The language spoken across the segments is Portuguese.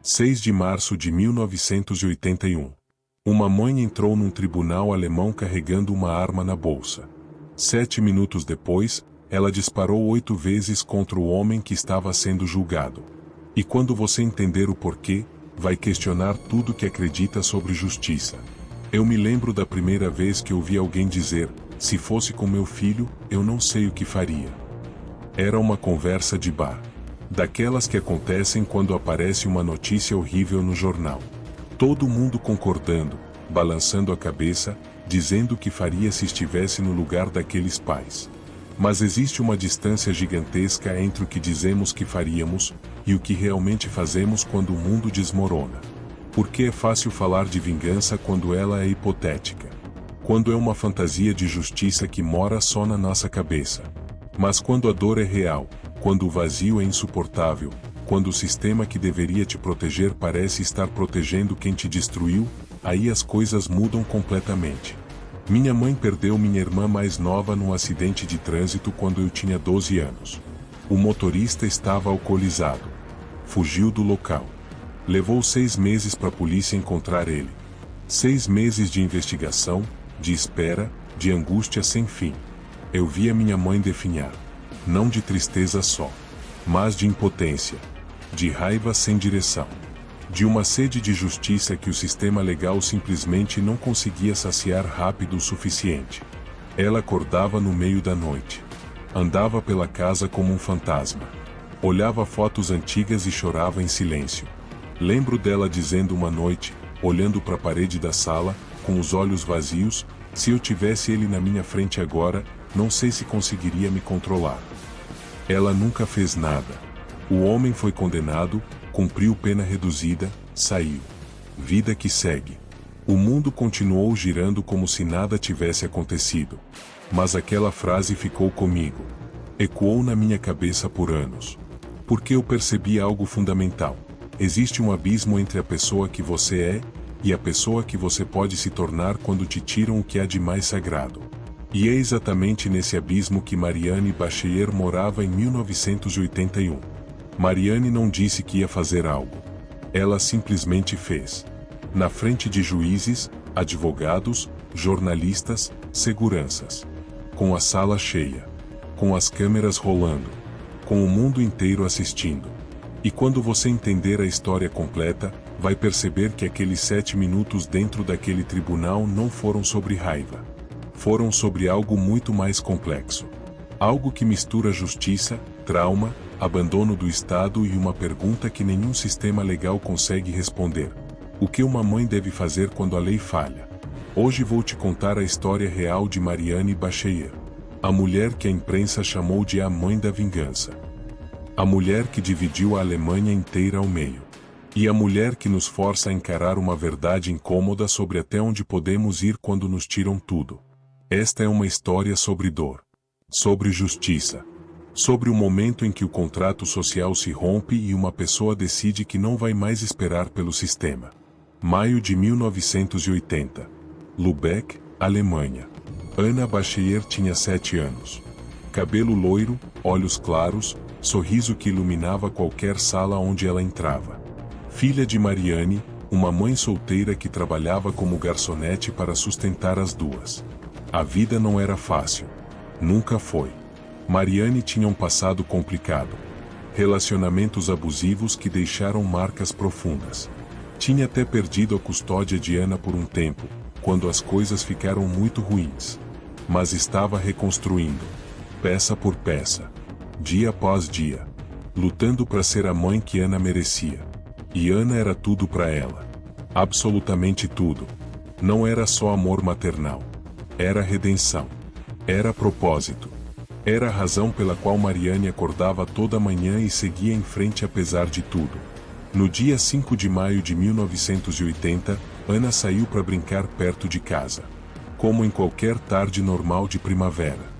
6 de março de 1981. Uma mãe entrou num tribunal alemão carregando uma arma na bolsa. 7 minutos depois, ela disparou 8 vezes contra o homem que estava sendo julgado. E quando você entender o porquê, vai questionar tudo que acredita sobre justiça. Eu me lembro da primeira vez que ouvi alguém dizer: se fosse com meu filho, eu não sei o que faria. Era uma conversa de bar. Daquelas que acontecem quando aparece uma notícia horrível no jornal. Todo mundo concordando, balançando a cabeça, dizendo o que faria se estivesse no lugar daqueles pais. Mas existe uma distância gigantesca entre o que dizemos que faríamos e o que realmente fazemos quando o mundo desmorona. Porque é fácil falar de vingança quando ela é hipotética. Quando é uma fantasia de justiça que mora só na nossa cabeça. Mas quando a dor é real, quando o vazio é insuportável, quando o sistema que deveria te proteger parece estar protegendo quem te destruiu, aí as coisas mudam completamente. Minha mãe perdeu minha irmã mais nova num acidente de trânsito quando eu tinha 12 anos. O motorista estava alcoolizado. Fugiu do local. Levou 6 meses para a polícia encontrar ele. 6 meses de investigação, de espera, de angústia sem fim. Eu via minha mãe definhar. Não de tristeza só, mas de impotência. De raiva sem direção. De uma sede de justiça que o sistema legal simplesmente não conseguia saciar rápido o suficiente. Ela acordava no meio da noite. Andava pela casa como um fantasma. Olhava fotos antigas e chorava em silêncio. Lembro dela dizendo uma noite, olhando para a parede da sala, com os olhos vazios: se eu tivesse ele na minha frente agora, não sei se conseguiria me controlar. Ela nunca fez nada. O homem foi condenado, cumpriu pena reduzida, saiu. Vida que segue. O mundo continuou girando como se nada tivesse acontecido. Mas aquela frase ficou comigo. Ecoou na minha cabeça por anos. Porque eu percebi algo fundamental. Existe um abismo entre a pessoa que você é e a pessoa que você pode se tornar quando te tiram o que há de mais sagrado. E é exatamente nesse abismo que Marianne Bachiller morava em 1981. Marianne não disse que ia fazer algo. Ela simplesmente fez. Na frente de juízes, advogados, jornalistas, seguranças. Com a sala cheia. Com as câmeras rolando. Com o mundo inteiro assistindo. E quando você entender a história completa, vai perceber que aqueles 7 minutos dentro daquele tribunal não foram sobre raiva. Foram sobre algo muito mais complexo. Algo que mistura justiça, trauma, abandono do Estado e uma pergunta que nenhum sistema legal consegue responder. O que uma mãe deve fazer quando a lei falha? Hoje vou te contar a história real de Marianne Bachiller. A mulher que a imprensa chamou de a mãe da vingança. A mulher que dividiu a Alemanha inteira ao meio. E a mulher que nos força a encarar uma verdade incômoda sobre até onde podemos ir quando nos tiram tudo. Esta é uma história sobre dor. Sobre justiça. Sobre o momento em que o contrato social se rompe e uma pessoa decide que não vai mais esperar pelo sistema. Maio de 1980. Lübeck, Alemanha. Anna Bachiller tinha 7 anos. Cabelo loiro, olhos claros, sorriso que iluminava qualquer sala onde ela entrava. Filha de Marianne, uma mãe solteira que trabalhava como garçonete para sustentar as duas. A vida não era fácil. Nunca foi. Marianne tinha um passado complicado. Relacionamentos abusivos que deixaram marcas profundas. Tinha até perdido a custódia de Anna por um tempo, quando as coisas ficaram muito ruins. Mas estava reconstruindo. Peça por peça. Dia após dia. Lutando para ser a mãe que Anna merecia. E Anna era tudo para ela. Absolutamente tudo. Não era só amor maternal. Era redenção. Era propósito. Era a razão pela qual Marianne acordava toda manhã e seguia em frente apesar de tudo. No dia 5 de maio de 1980, Anna saiu para brincar perto de casa. Como em qualquer tarde normal de primavera.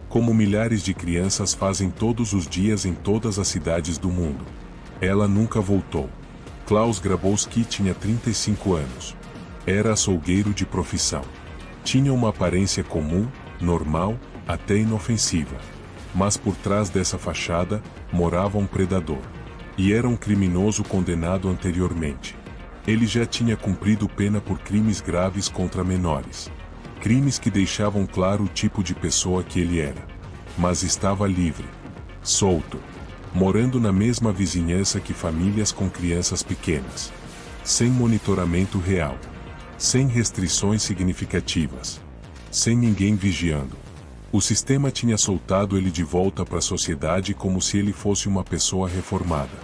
Como milhares de crianças fazem todos os dias em todas as cidades do mundo. Ela nunca voltou. Klaus Grabowski tinha 35 anos. Era açougueiro de profissão. Tinha uma aparência comum, normal, até inofensiva. Mas por trás dessa fachada, morava um predador. E era um criminoso condenado anteriormente. Ele já tinha cumprido pena por crimes graves contra menores. Crimes que deixavam claro o tipo de pessoa que ele era. Mas estava livre, solto, morando na mesma vizinhança que famílias com crianças pequenas. Sem monitoramento real. Sem restrições significativas. Sem ninguém vigiando. O sistema tinha soltado ele de volta para a sociedade como se ele fosse uma pessoa reformada.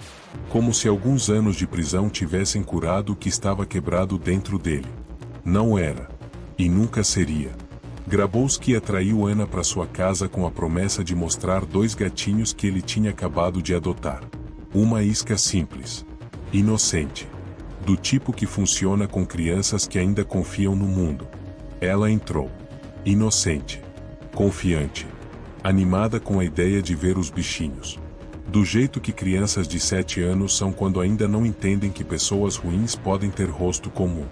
Como se alguns anos de prisão tivessem curado o que estava quebrado dentro dele. Não era. E nunca seria. Grabowski atraiu Anna para sua casa com a promessa de mostrar 2 gatinhos que ele tinha acabado de adotar. Uma isca simples. Inocente. Do tipo que funciona com crianças que ainda confiam no mundo. Ela entrou. Inocente. Confiante. Animada com a ideia de ver os bichinhos. Do jeito que crianças de 7 anos são quando ainda não entendem que pessoas ruins podem ter rosto comum.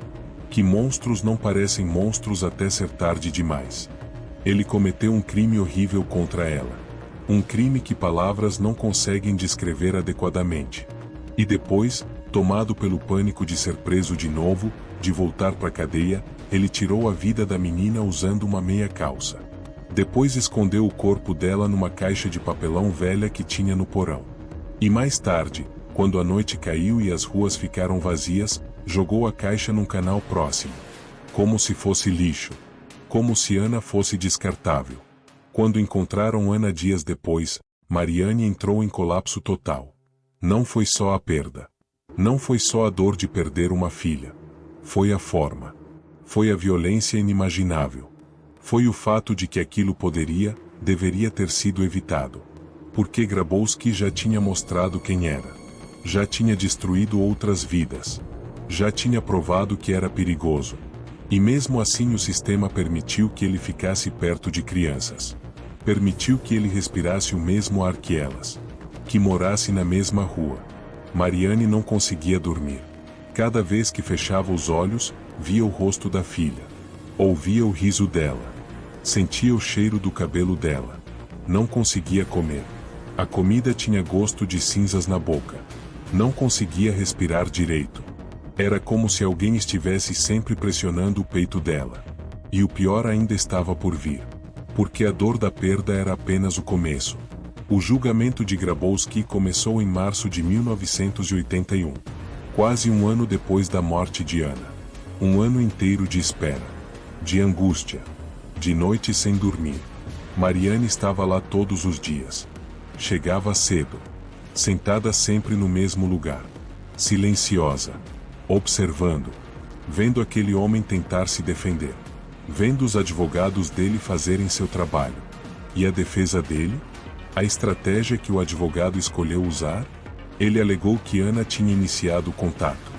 Que monstros não parecem monstros até ser tarde demais. Ele cometeu um crime horrível contra ela. Um crime que palavras não conseguem descrever adequadamente. E depois, tomado pelo pânico de ser preso de novo, de voltar para a cadeia, ele tirou a vida da menina usando uma meia calça. Depois escondeu o corpo dela numa caixa de papelão velha que tinha no porão. E mais tarde, quando a noite caiu e as ruas ficaram vazias, jogou a caixa num canal próximo. Como se fosse lixo. Como se Anna fosse descartável. Quando encontraram Anna dias depois, Mariane entrou em colapso total. Não foi só a perda. Não foi só a dor de perder uma filha. Foi a forma. Foi a violência inimaginável. Foi o fato de que aquilo deveria ter sido evitado. Porque Grabowski já tinha mostrado quem era. Já tinha destruído outras vidas. Já tinha provado que era perigoso. E mesmo assim o sistema permitiu que ele ficasse perto de crianças. Permitiu que ele respirasse o mesmo ar que elas. Que morasse na mesma rua. Mariane não conseguia dormir. Cada vez que fechava os olhos, via o rosto da filha. Ouvia o riso dela. Sentia o cheiro do cabelo dela. Não conseguia comer. A comida tinha gosto de cinzas na boca. Não conseguia respirar direito. Era como se alguém estivesse sempre pressionando o peito dela. E o pior ainda estava por vir. Porque a dor da perda era apenas o começo. O julgamento de Grabowski começou em março de 1981. Quase um ano depois da morte de Anna. Um ano inteiro de espera. De angústia. De noite sem dormir. Mariane estava lá todos os dias. Chegava cedo. Sentada sempre no mesmo lugar. Silenciosa. Observando. Vendo aquele homem tentar se defender. Vendo os advogados dele fazerem seu trabalho. E a defesa dele? A estratégia que o advogado escolheu usar? Ele alegou que Anna tinha iniciado o contato.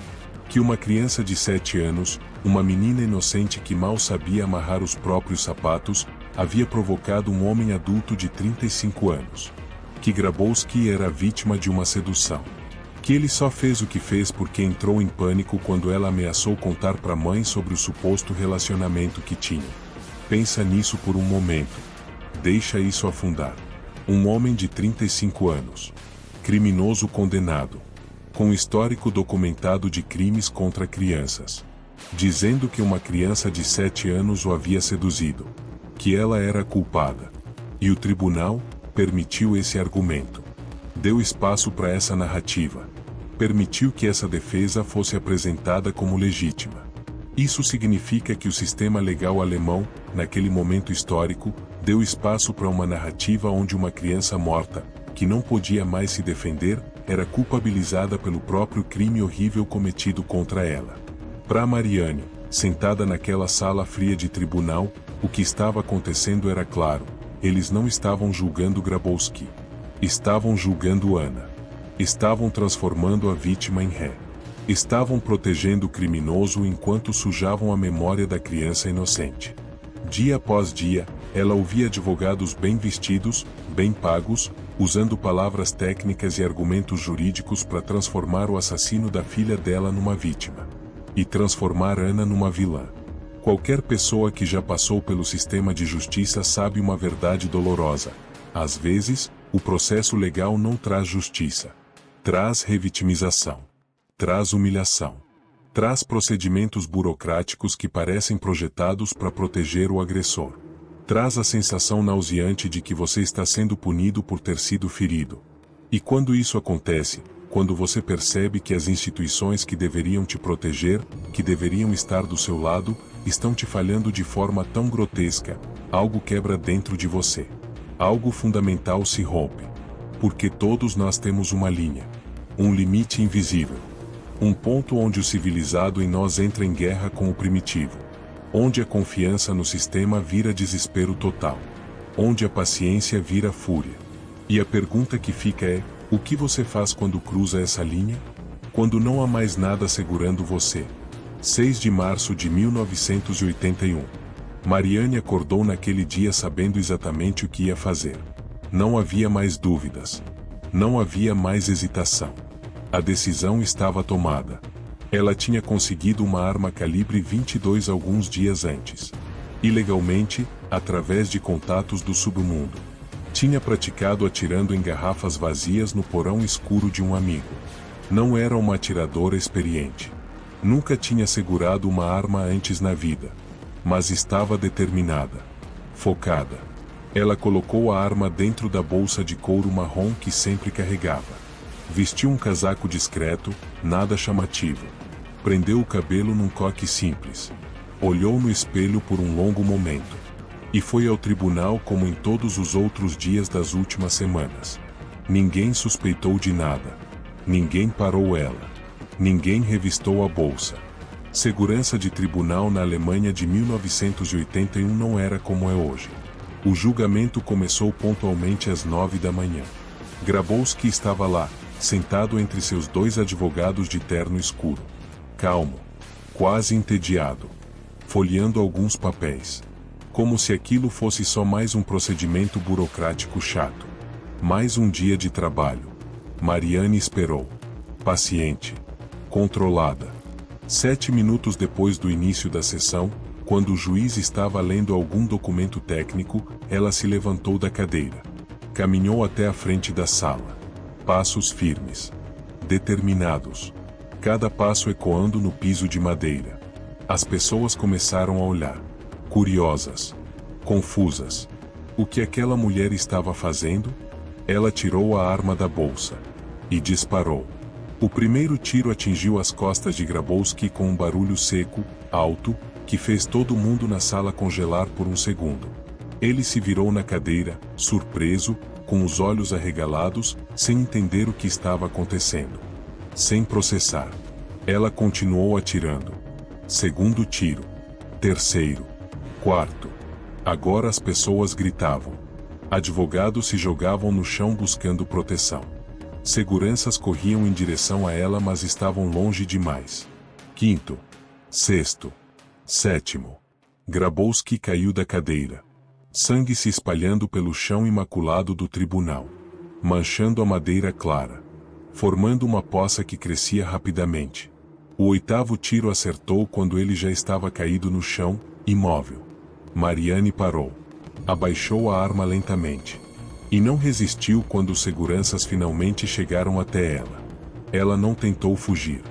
Que uma criança de 7 anos, uma menina inocente que mal sabia amarrar os próprios sapatos, havia provocado um homem adulto de 35 anos. Que Grabowski era vítima de uma sedução. Que ele só fez o que fez porque entrou em pânico quando ela ameaçou contar para a mãe sobre o suposto relacionamento que tinha. Pensa nisso por um momento. Deixa isso afundar. Um homem de 35 anos. Criminoso condenado. Com histórico documentado de crimes contra crianças. Dizendo que uma criança de 7 anos o havia seduzido. Que ela era culpada. E o tribunal permitiu esse argumento. Deu espaço para essa narrativa. Permitiu que essa defesa fosse apresentada como legítima. Isso significa que o sistema legal alemão, naquele momento histórico, deu espaço para uma narrativa onde uma criança morta, que não podia mais se defender, era culpabilizada pelo próprio crime horrível cometido contra ela. Para Mariane, sentada naquela sala fria de tribunal, o que estava acontecendo era claro: eles não estavam julgando Grabowski. Estavam julgando Anna. Estavam transformando a vítima em ré. Estavam protegendo o criminoso enquanto sujavam a memória da criança inocente. Dia após dia, ela ouvia advogados bem vestidos, bem pagos, usando palavras técnicas e argumentos jurídicos para transformar o assassino da filha dela numa vítima. E transformar Anna numa vilã. Qualquer pessoa que já passou pelo sistema de justiça sabe uma verdade dolorosa. Às vezes, o processo legal não traz justiça. Traz revitimização. Traz humilhação. Traz procedimentos burocráticos que parecem projetados para proteger o agressor. Traz a sensação nauseante de que você está sendo punido por ter sido ferido. E quando isso acontece, quando você percebe que as instituições que deveriam te proteger, que deveriam estar do seu lado, estão te falhando de forma tão grotesca, algo quebra dentro de você. Algo fundamental se rompe. Porque todos nós temos uma linha. Um limite invisível. Um ponto onde o civilizado em nós entra em guerra com o primitivo. Onde a confiança no sistema vira desespero total. Onde a paciência vira fúria. E a pergunta que fica é: o que você faz quando cruza essa linha? Quando não há mais nada segurando você. 6 de março de 1981. Mariane acordou naquele dia sabendo exatamente o que ia fazer. Não havia mais dúvidas. Não havia mais hesitação. A decisão estava tomada. Ela tinha conseguido uma arma calibre 22 alguns dias antes. Ilegalmente, através de contatos do submundo. Tinha praticado atirando em garrafas vazias no porão escuro de um amigo. Não era uma atiradora experiente. Nunca tinha segurado uma arma antes na vida. Mas estava determinada. Focada. Ela colocou a arma dentro da bolsa de couro marrom que sempre carregava. Vestiu um casaco discreto, nada chamativo. Prendeu o cabelo num coque simples. Olhou no espelho por um longo momento. E foi ao tribunal como em todos os outros dias das últimas semanas. Ninguém suspeitou de nada. Ninguém parou ela. Ninguém revistou a bolsa. Segurança de tribunal na Alemanha de 1981 não era como é hoje. O julgamento começou pontualmente às 9 da manhã. Grabowski estava lá, sentado entre seus 2 advogados de terno escuro. Calmo. Quase entediado. Folheando alguns papéis. Como se aquilo fosse só mais um procedimento burocrático chato. Mais um dia de trabalho. Mariane esperou. Paciente. Controlada. 7 minutos depois do início da sessão, quando o juiz estava lendo algum documento técnico, ela se levantou da cadeira. Caminhou até a frente da sala. Passos firmes. Determinados. Cada passo ecoando no piso de madeira. As pessoas começaram a olhar. Curiosas. Confusas. O que aquela mulher estava fazendo? Ela tirou a arma da bolsa. E disparou. O primeiro tiro atingiu as costas de Grabowski com um barulho seco, alto, que fez todo mundo na sala congelar por um segundo. Ele se virou na cadeira, surpreso, com os olhos arregalados, sem entender o que estava acontecendo. Sem processar. Ela continuou atirando. Segundo tiro. Terceiro. Quarto. Agora as pessoas gritavam. Advogados se jogavam no chão buscando proteção. Seguranças corriam em direção a ela, mas estavam longe demais. Quinto. Sexto. Sétimo. Grabowski caiu da cadeira. Sangue se espalhando pelo chão imaculado do tribunal. Manchando a madeira clara. Formando uma poça que crescia rapidamente. O 8º tiro acertou quando ele já estava caído no chão, imóvel. Mariane parou. Abaixou a arma lentamente. E não resistiu quando os seguranças finalmente chegaram até ela. Ela não tentou fugir.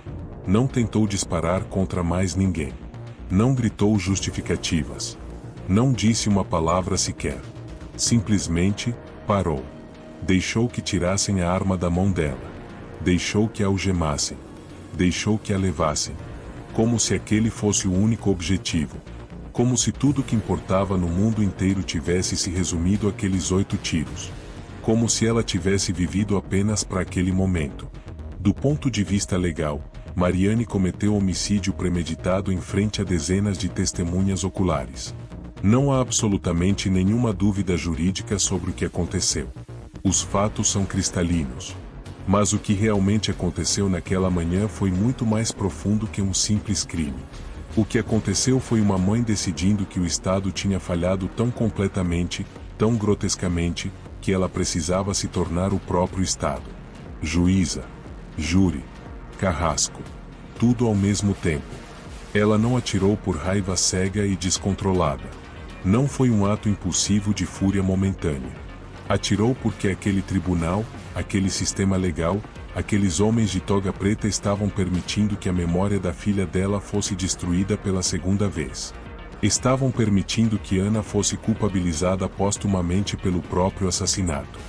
Não tentou disparar contra mais ninguém. Não gritou justificativas. Não disse uma palavra sequer. Simplesmente, parou. Deixou que tirassem a arma da mão dela. Deixou que a algemassem. Deixou que a levassem. Como se aquele fosse o único objetivo. Como se tudo que importava no mundo inteiro tivesse se resumido àqueles 8 tiros. Como se ela tivesse vivido apenas para aquele momento. Do ponto de vista legal, Mariane cometeu homicídio premeditado em frente a dezenas de testemunhas oculares. Não há absolutamente nenhuma dúvida jurídica sobre o que aconteceu. Os fatos são cristalinos. Mas o que realmente aconteceu naquela manhã foi muito mais profundo que um simples crime. O que aconteceu foi uma mãe decidindo que o Estado tinha falhado tão completamente, tão grotescamente, que ela precisava se tornar o próprio Estado. Juíza, júri, carrasco. Tudo ao mesmo tempo. Ela não atirou por raiva cega e descontrolada. Não foi um ato impulsivo de fúria momentânea. Atirou porque aquele tribunal, aquele sistema legal, aqueles homens de toga preta estavam permitindo que a memória da filha dela fosse destruída pela segunda vez. Estavam permitindo que Ana fosse culpabilizada póstumamente pelo próprio assassinato.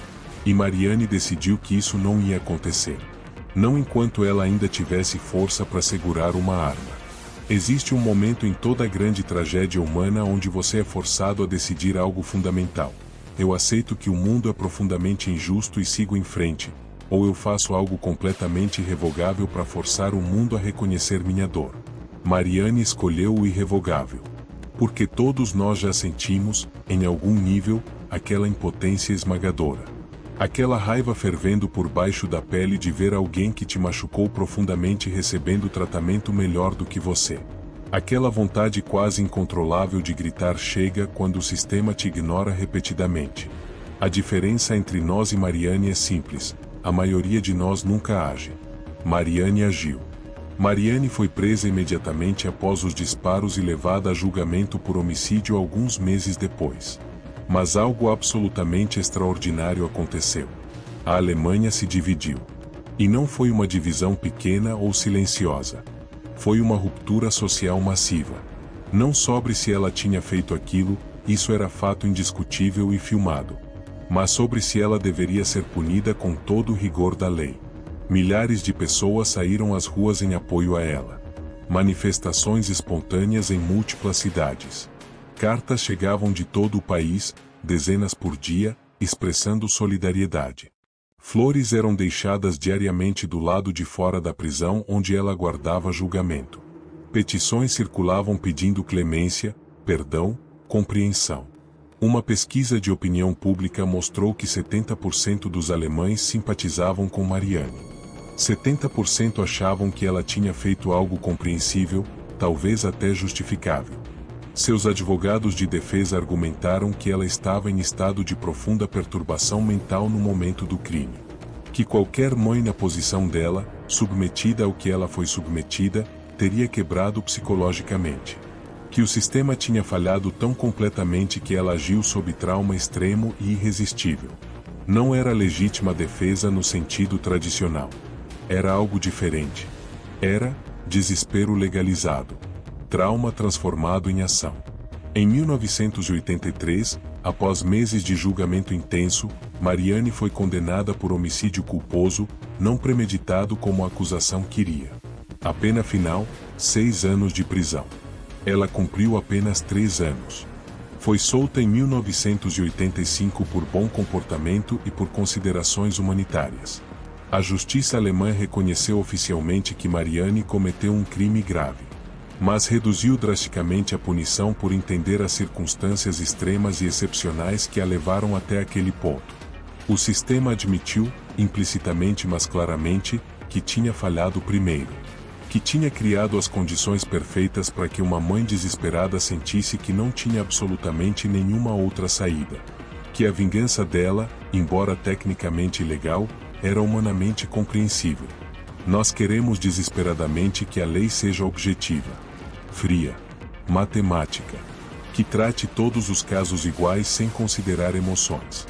E Mariane decidiu que isso não ia acontecer. Não enquanto ela ainda tivesse força para segurar uma arma. Existe um momento em toda grande tragédia humana onde você é forçado a decidir algo fundamental. Eu aceito que o mundo é profundamente injusto e sigo em frente, ou eu faço algo completamente irrevogável para forçar o mundo a reconhecer minha dor. Mariane escolheu o irrevogável. Porque todos nós já sentimos, em algum nível, aquela impotência esmagadora. Aquela raiva fervendo por baixo da pele de ver alguém que te machucou profundamente recebendo tratamento melhor do que você. Aquela vontade quase incontrolável de gritar chega quando o sistema te ignora repetidamente. A diferença entre nós e Mariane é simples, a maioria de nós nunca age. Mariane agiu. Mariane foi presa imediatamente após os disparos e levada a julgamento por homicídio alguns meses depois. Mas algo absolutamente extraordinário aconteceu. A Alemanha se dividiu. E não foi uma divisão pequena ou silenciosa. Foi uma ruptura social massiva. Não sobre se ela tinha feito aquilo, isso era fato indiscutível e filmado. Mas sobre se ela deveria ser punida com todo o rigor da lei. Milhares de pessoas saíram às ruas em apoio a ela. Manifestações espontâneas em múltiplas cidades. Cartas chegavam de todo o país, dezenas por dia, expressando solidariedade. Flores eram deixadas diariamente do lado de fora da prisão onde ela aguardava julgamento. Petições circulavam pedindo clemência, perdão, compreensão. Uma pesquisa de opinião pública mostrou que 70% dos alemães simpatizavam com Mariane. 70% achavam que ela tinha feito algo compreensível, talvez até justificável. Seus advogados de defesa argumentaram que ela estava em estado de profunda perturbação mental no momento do crime. Que qualquer mãe na posição dela, submetida ao que ela foi submetida, teria quebrado psicologicamente. Que o sistema tinha falhado tão completamente que ela agiu sob trauma extremo e irresistível. Não era legítima defesa no sentido tradicional. Era algo diferente. Era desespero legalizado. Trauma transformado em ação. Em 1983, após meses de julgamento intenso, Mariane foi condenada por homicídio culposo, não premeditado como a acusação queria. A pena final, 6 anos de prisão. Ela cumpriu apenas 3 anos. Foi solta em 1985 por bom comportamento e por considerações humanitárias. A justiça alemã reconheceu oficialmente que Mariane cometeu um crime grave. Mas reduziu drasticamente a punição por entender as circunstâncias extremas e excepcionais que a levaram até aquele ponto. O sistema admitiu, implicitamente mas claramente, que tinha falhado primeiro. Que tinha criado as condições perfeitas para que uma mãe desesperada sentisse que não tinha absolutamente nenhuma outra saída. Que a vingança dela, embora tecnicamente ilegal, era humanamente compreensível. Nós queremos desesperadamente que a lei seja objetiva, fria, matemática, que trate todos os casos iguais sem considerar emoções.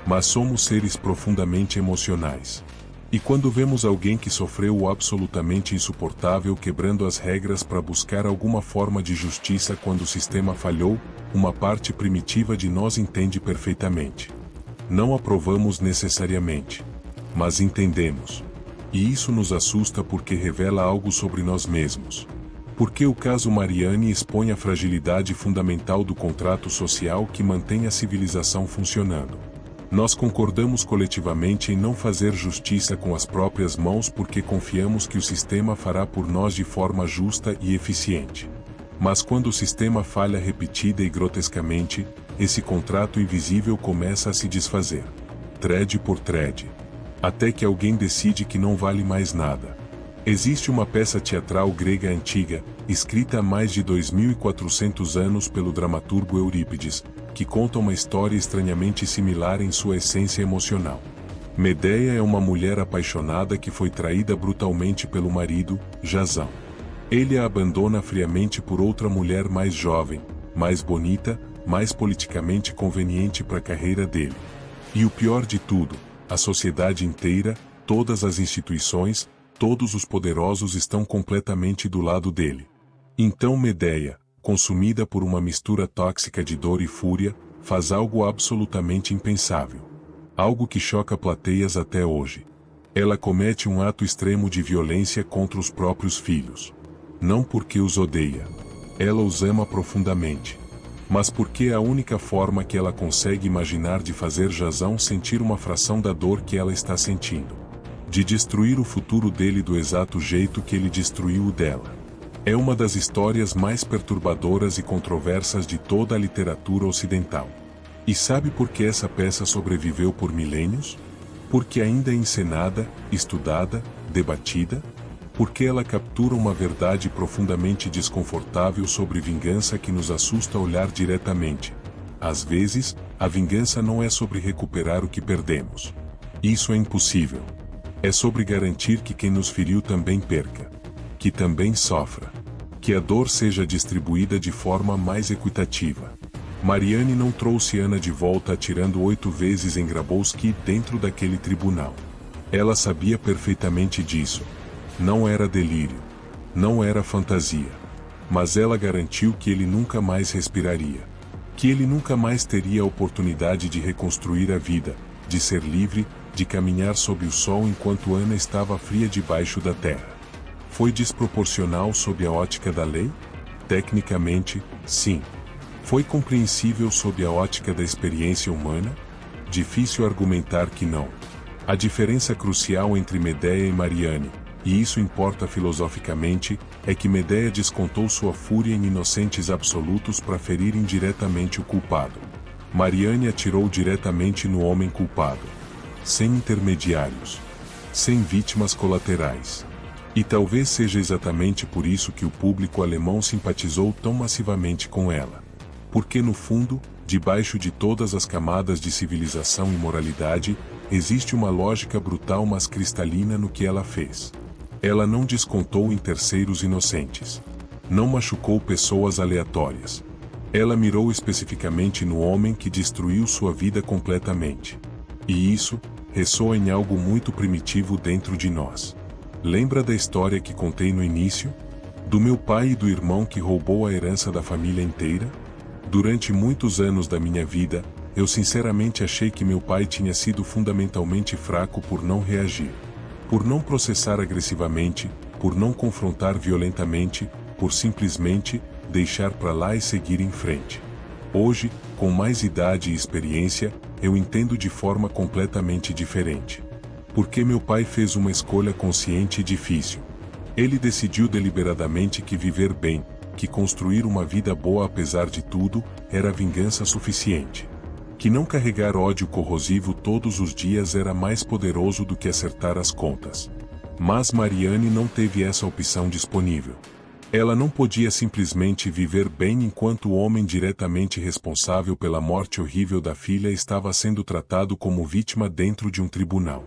Mas somos seres profundamente emocionais. E quando vemos alguém que sofreu o absolutamente insuportável quebrando as regras para buscar alguma forma de justiça quando o sistema falhou, uma parte primitiva de nós entende perfeitamente. Não aprovamos necessariamente, mas entendemos. E isso nos assusta porque revela algo sobre nós mesmos. Porque o caso Mariane expõe a fragilidade fundamental do contrato social que mantém a civilização funcionando. Nós concordamos coletivamente em não fazer justiça com as próprias mãos porque confiamos que o sistema fará por nós de forma justa e eficiente. Mas quando o sistema falha repetida e grotescamente, esse contrato invisível começa a se desfazer. Thread por thread. Até que alguém decide que não vale mais nada. Existe uma peça teatral grega antiga, escrita há mais de 2.400 anos pelo dramaturgo Eurípides, que conta uma história estranhamente similar em sua essência emocional. Medeia é uma mulher apaixonada que foi traída brutalmente pelo marido, Jasão. Ele a abandona friamente por outra mulher mais jovem, mais bonita, mais politicamente conveniente para a carreira dele. E o pior de tudo, a sociedade inteira, todas as instituições, todos os poderosos estão completamente do lado dele. Então Medeia, consumida por uma mistura tóxica de dor e fúria, faz algo absolutamente impensável. Algo que choca plateias até hoje. Ela comete um ato extremo de violência contra os próprios filhos. Não porque os odeia. Ela os ama profundamente. Mas porque é a única forma que ela consegue imaginar de fazer Jazão sentir uma fração da dor que ela está sentindo. De destruir o futuro dele do exato jeito que ele destruiu o dela. É uma das histórias mais perturbadoras e controversas de toda a literatura ocidental. E sabe por que essa peça sobreviveu por milênios? Porque ainda é encenada, estudada, debatida? Porque ela captura uma verdade profundamente desconfortável sobre vingança que nos assusta olhar diretamente. Às vezes, a vingança não é sobre recuperar o que perdemos. Isso é impossível. É sobre garantir que quem nos feriu também perca. Que também sofra. Que a dor seja distribuída de forma mais equitativa. Mariane não trouxe Ana de volta atirando 8 vezes em Grabowski dentro daquele tribunal. Ela sabia perfeitamente disso. Não era delírio. Não era fantasia. Mas ela garantiu que ele nunca mais respiraria. Que ele nunca mais teria a oportunidade de reconstruir a vida, de ser livre, de caminhar sob o sol enquanto Ana estava fria debaixo da terra. Foi desproporcional sob a ótica da lei? Tecnicamente, sim. Foi compreensível sob a ótica da experiência humana? Difícil argumentar que não. A diferença crucial entre Medeia e Mariane, e isso importa filosoficamente, é que Medeia descontou sua fúria em inocentes absolutos para ferir indiretamente o culpado. Mariane atirou diretamente no homem culpado. Sem intermediários. Sem vítimas colaterais. E talvez seja exatamente por isso que o público alemão simpatizou tão massivamente com ela. Porque no fundo, debaixo de todas as camadas de civilização e moralidade, existe uma lógica brutal mas cristalina no que ela fez. Ela não descontou em terceiros inocentes. Não machucou pessoas aleatórias. Ela mirou especificamente no homem que destruiu sua vida completamente. E isso, ressoa em algo muito primitivo dentro de nós. Lembra da história que contei no início? Do meu pai e do irmão que roubou a herança da família inteira? Durante muitos anos da minha vida, eu sinceramente achei que meu pai tinha sido fundamentalmente fraco por não reagir. Por não processar agressivamente, por não confrontar violentamente, por simplesmente deixar para lá e seguir em frente. Hoje, com mais idade e experiência, eu entendo de forma completamente diferente. Porque meu pai fez uma escolha consciente e difícil. Ele decidiu deliberadamente que viver bem, que construir uma vida boa apesar de tudo, era vingança suficiente. Que não carregar ódio corrosivo todos os dias era mais poderoso do que acertar as contas. Mas Mariane não teve essa opção disponível. Ela não podia simplesmente viver bem enquanto o homem diretamente responsável pela morte horrível da filha estava sendo tratado como vítima dentro de um tribunal.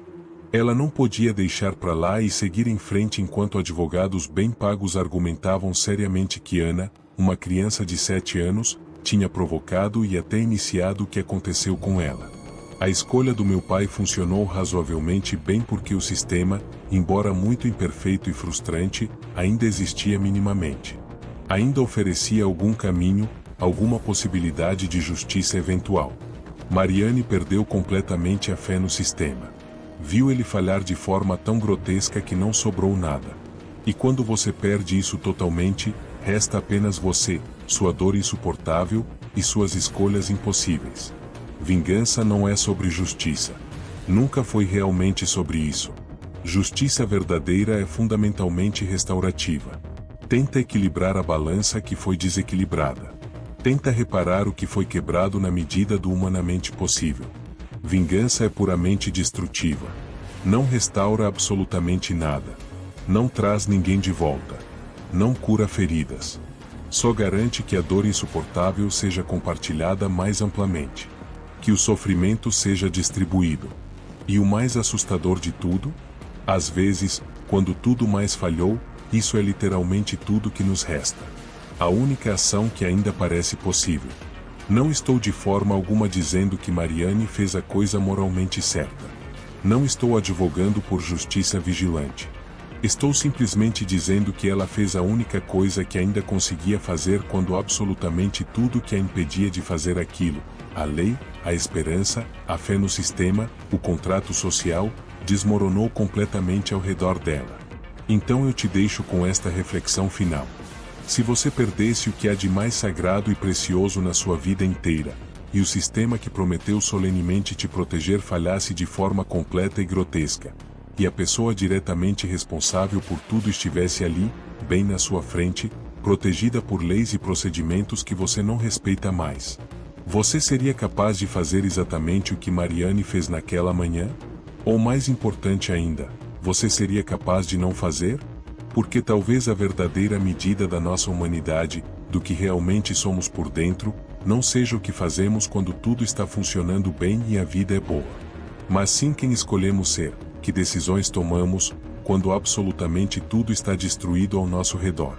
Ela não podia deixar para lá e seguir em frente enquanto advogados bem pagos argumentavam seriamente que Ana, uma criança de 7 anos, tinha provocado e até iniciado o que aconteceu com ela. A escolha do meu pai funcionou razoavelmente bem porque o sistema, embora muito imperfeito e frustrante, ainda existia minimamente. Ainda oferecia algum caminho, alguma possibilidade de justiça eventual. Mariane perdeu completamente a fé no sistema. Viu ele falhar de forma tão grotesca que não sobrou nada. E quando você perde isso totalmente, resta apenas você, sua dor insuportável, e suas escolhas impossíveis. Vingança não é sobre justiça. Nunca foi realmente sobre isso. Justiça verdadeira é fundamentalmente restaurativa. Tenta equilibrar a balança que foi desequilibrada. Tenta reparar o que foi quebrado na medida do humanamente possível. Vingança é puramente destrutiva. Não restaura absolutamente nada. Não traz ninguém de volta. Não cura feridas. Só garante que a dor insuportável seja compartilhada mais amplamente. Que o sofrimento seja distribuído. E o mais assustador de tudo? Às vezes, quando tudo mais falhou, isso é literalmente tudo que nos resta. A única ação que ainda parece possível. Não estou de forma alguma dizendo que Mariane fez a coisa moralmente certa. Não estou advogando por justiça vigilante. Estou simplesmente dizendo que ela fez a única coisa que ainda conseguia fazer quando absolutamente tudo que a impedia de fazer aquilo, a lei, a esperança, a fé no sistema, o contrato social, desmoronou completamente ao redor dela. Então eu te deixo com esta reflexão final. Se você perdesse o que há de mais sagrado e precioso na sua vida inteira, e o sistema que prometeu solenemente te proteger falhasse de forma completa e grotesca, e a pessoa diretamente responsável por tudo estivesse ali, bem na sua frente, protegida por leis e procedimentos que você não respeita mais, você seria capaz de fazer exatamente o que Mariane fez naquela manhã? Ou mais importante ainda, você seria capaz de não fazer? Porque talvez a verdadeira medida da nossa humanidade, do que realmente somos por dentro, não seja o que fazemos quando tudo está funcionando bem e a vida é boa, mas sim quem escolhemos ser. Que decisões tomamos, quando absolutamente tudo está destruído ao nosso redor.